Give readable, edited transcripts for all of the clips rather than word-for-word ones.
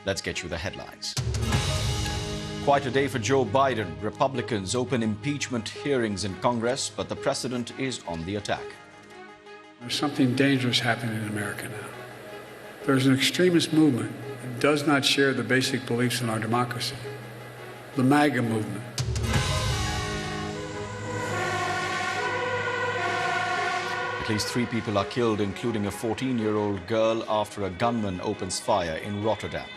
Let's get you the headlines. Quite a day for Joe Biden. Republicans open impeachment hearings in Congress, but the president is on the attack. There's something dangerous happening in America now. There's an extremist movement that does not share the basic beliefs in our democracy. The MAGA movement. At least 3 people are killed, including a 14-year-old girl, after a gunman opens fire in Rotterdam.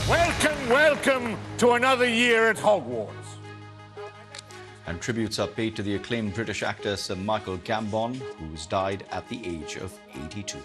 Welcome, welcome to another year at Hogwarts. And tributes are paid to the acclaimed British actor Sir Michael Gambon, who's died at the age of 82.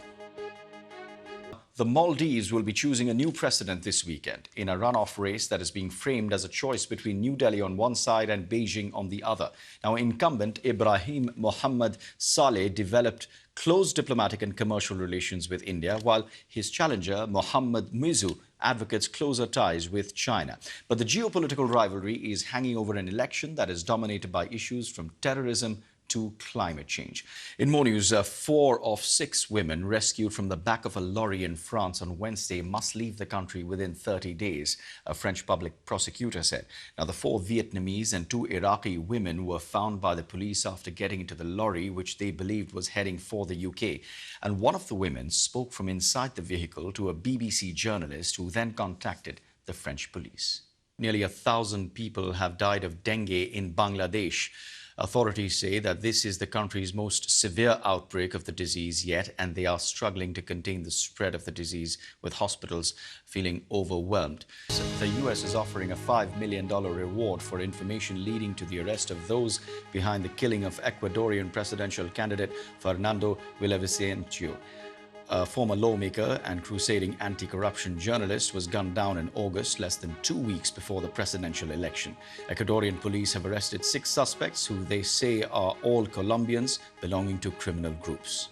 The Maldives will be choosing a new president this weekend in a runoff race that is being framed as a choice between New Delhi on one side and Beijing on the other. Now, incumbent Ibrahim Mohammed Saleh developed close diplomatic and commercial relations with India, while his challenger, Mohammed Muizzu, advocates closer ties with China. But the geopolitical rivalry is hanging over an election that is dominated by issues from terrorism to climate change. In more news, 4 of 6 women rescued from the back of a lorry in France on Wednesday must leave the country within 30 days, a French public prosecutor said. Now, the 4 Vietnamese and 2 Iraqi women were found by the police after getting into the lorry, which they believed was heading for the UK. And one of the women spoke from inside the vehicle to a BBC journalist, who then contacted the French police. Nearly 1,000 people have died of dengue in Bangladesh. Authorities say that this is the country's most severe outbreak of the disease yet, and they are struggling to contain the spread of the disease, with hospitals feeling overwhelmed. The US is offering a $5 million reward for information leading to the arrest of those behind the killing of Ecuadorian presidential candidate Fernando Villavicencio. A former lawmaker and crusading anti-corruption journalist was gunned down in August, less than 2 weeks before the presidential election. Ecuadorian police have arrested 6 suspects who they say are all Colombians belonging to criminal groups.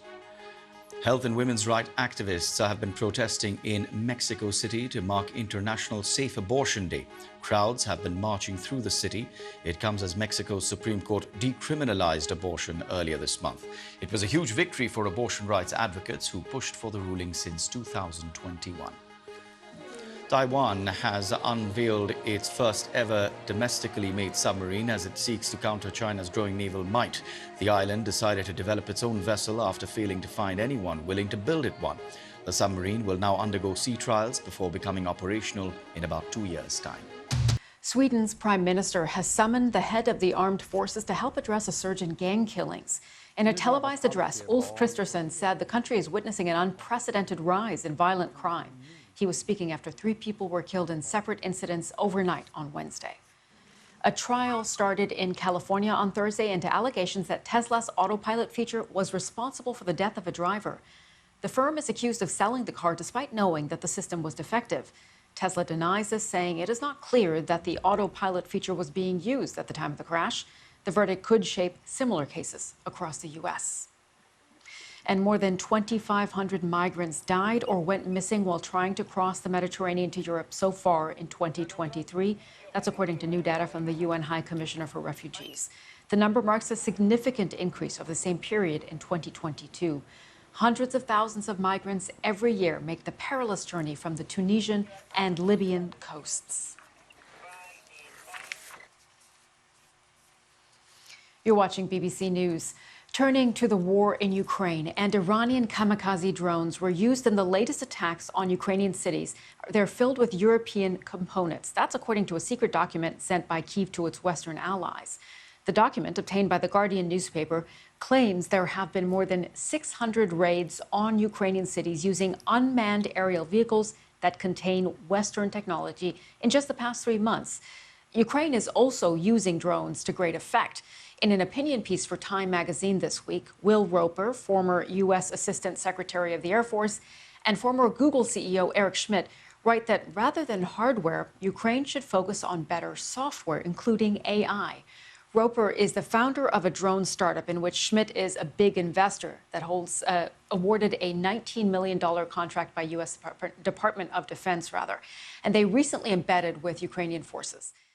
Health and women's rights activists have been protesting in Mexico City to mark International Safe Abortion Day. Crowds have been marching through the city. It comes as Mexico's Supreme Court decriminalized abortion earlier this month. It was a huge victory for abortion rights advocates who pushed for the ruling since 2021. Taiwan has unveiled its first ever domestically made submarine as it seeks to counter China's growing naval might. The island decided to develop its own vessel after failing to find anyone willing to build it one. The submarine will now undergo sea trials before becoming operational in about 2 years' time. Sweden's prime minister has summoned the head of the armed forces to help address a surge in gang killings. In a televised address, Ulf Kristersson said the country is witnessing an unprecedented rise in violent crime. He was speaking after 3 people were killed in separate incidents overnight on Wednesday. A trial started in California on Thursday into allegations that Tesla's autopilot feature was responsible for the death of a driver. The firm is accused of selling the car despite knowing that the system was defective. Tesla denies this, saying it is not clear that the autopilot feature was being used at the time of the crash. The verdict could shape similar cases across the U.S. And more than 2,500 migrants died or went missing while trying to cross the Mediterranean to Europe so far in 2023. That's according to new data from the UN High Commissioner for Refugees. The number marks a significant increase over the same period in 2022. Hundreds of thousands of migrants every year make the perilous journey from the Tunisian and Libyan coasts. You're watching BBC News. Turning to the war in Ukraine, and Iranian kamikaze drones were used in the latest attacks on Ukrainian cities. They're filled with European components. That's according to a secret document sent by Kyiv to its Western allies. The document, obtained by The Guardian newspaper, claims there have been more than 600 raids on Ukrainian cities using unmanned aerial vehicles that contain Western technology in just the past 3 months. Ukraine is also using drones to great effect. In an opinion piece for Time magazine this week, Will Roper, former U.S. Assistant Secretary of the Air Force, and former Google CEO Eric Schmidt write that rather than hardware, Ukraine should focus on better software, including AI. Roper is the founder of a drone startup in which Schmidt is a big investor that holds awarded a $19 million contract by U.S. Department of Defense, and they recently embedded with Ukrainian forces.